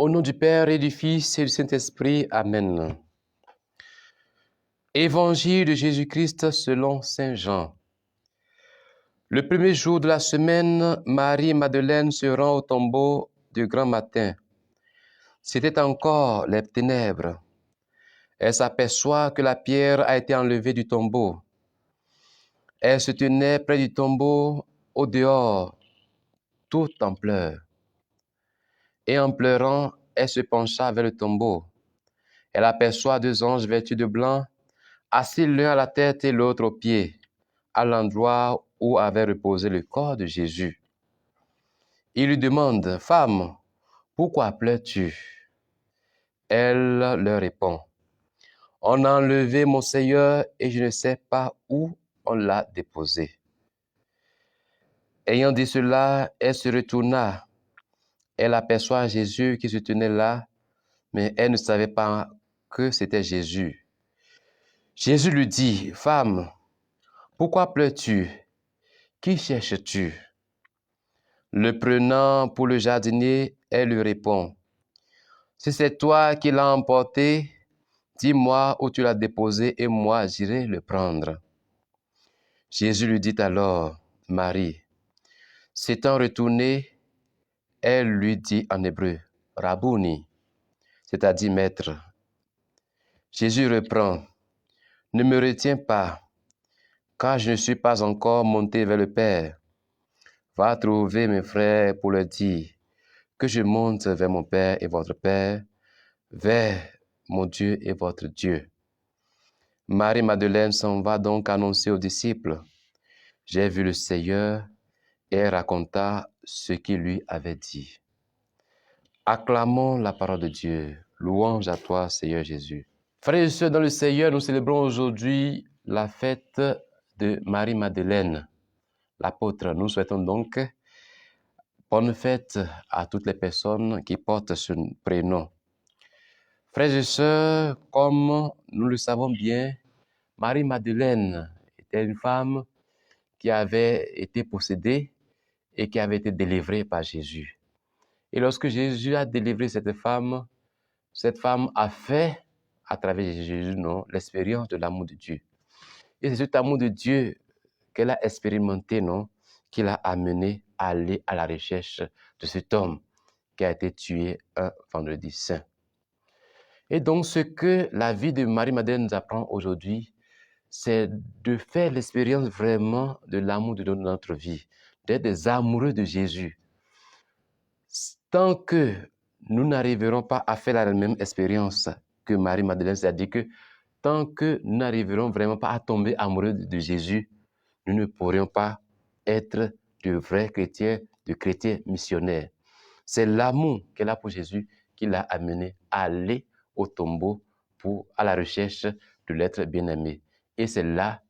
Au nom du Père et du Fils et du Saint-Esprit. Amen. Évangile de Jésus-Christ selon saint Jean. Le premier jour de la semaine, Marie-Madeleine se rend au tombeau du grand matin. C'était encore les ténèbres. Elle s'aperçoit que la pierre a été enlevée du tombeau. Elle se tenait près du tombeau, au dehors, toute en pleurs. Et en pleurant, elle se pencha vers le tombeau. Elle aperçoit deux anges vêtus de blanc, assis l'un à la tête et l'autre aux pieds, à l'endroit où avait reposé le corps de Jésus. Il lui demande, « Femme, pourquoi pleures-tu » Elle leur répond, « On a enlevé mon Seigneur et je ne sais pas où on l'a déposé. » Ayant dit cela, elle se retourna. Elle aperçoit Jésus qui se tenait là, mais elle ne savait pas que c'était Jésus. Jésus lui dit, « Femme, pourquoi pleures-tu? Qui cherches-tu » Le prenant pour le jardinier, elle lui répond, « Si c'est toi qui l'as emporté, dis-moi où tu l'as déposé et moi j'irai le prendre. » Jésus lui dit alors, « Marie. » S'étant retournée, elle lui dit en hébreu, « Rabouni », c'est-à-dire maître. Jésus reprend, « Ne me retiens pas, car je ne suis pas encore monté vers le Père. Va trouver mes frères pour leur dire que je monte vers mon Père et votre Père, vers mon Dieu et votre Dieu. » Marie-Madeleine s'en va donc annoncer aux disciples, « J'ai vu le Seigneur » et elle raconta ce qu'il lui avait dit. Acclamons la parole de Dieu. Louange à toi, Seigneur Jésus. Frères et sœurs, dans le Seigneur, nous célébrons aujourd'hui la fête de Marie-Madeleine, l'apôtre. Nous souhaitons donc bonne fête à toutes les personnes qui portent ce prénom. Frères et sœurs, comme nous le savons bien, Marie-Madeleine était une femme qui avait été possédée et qui avait été délivrée par Jésus. Et lorsque Jésus a délivré cette femme a fait, à travers Jésus, l'expérience de l'amour de Dieu. Et c'est cet amour de Dieu qu'elle a expérimenté, qui l'a amené à aller à la recherche de cet homme qui a été tué un vendredi saint. Et donc, ce que la vie de Marie-Madeleine nous apprend aujourd'hui, c'est de faire l'expérience vraiment de l'amour de notre vie, d'être des amoureux de Jésus. Tant que nous n'arriverons pas à faire la même expérience que Marie-Madeleine, c'est-à-dire que tant que nous n'arriverons vraiment pas à tomber amoureux de Jésus, nous ne pourrions pas être de vrais chrétiens, de chrétiens missionnaires. C'est l'amour qu'elle a pour Jésus qui l'a amené à aller au tombeau à la recherche de l'être bien-aimé. Et c'est là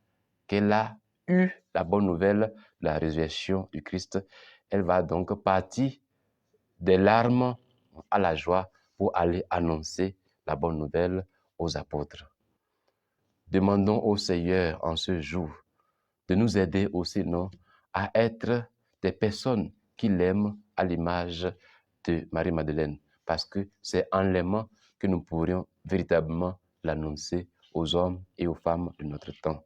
qu'elle a eu la bonne nouvelle de la résurrection du Christ. Elle va donc partir des larmes à la joie pour aller annoncer la bonne nouvelle aux apôtres. Demandons au Seigneur en ce jour de nous aider aussi, à être des personnes qui l'aiment à l'image de Marie-Madeleine, parce que c'est en l'aimant que nous pourrions véritablement l'annoncer aux hommes et aux femmes de notre temps.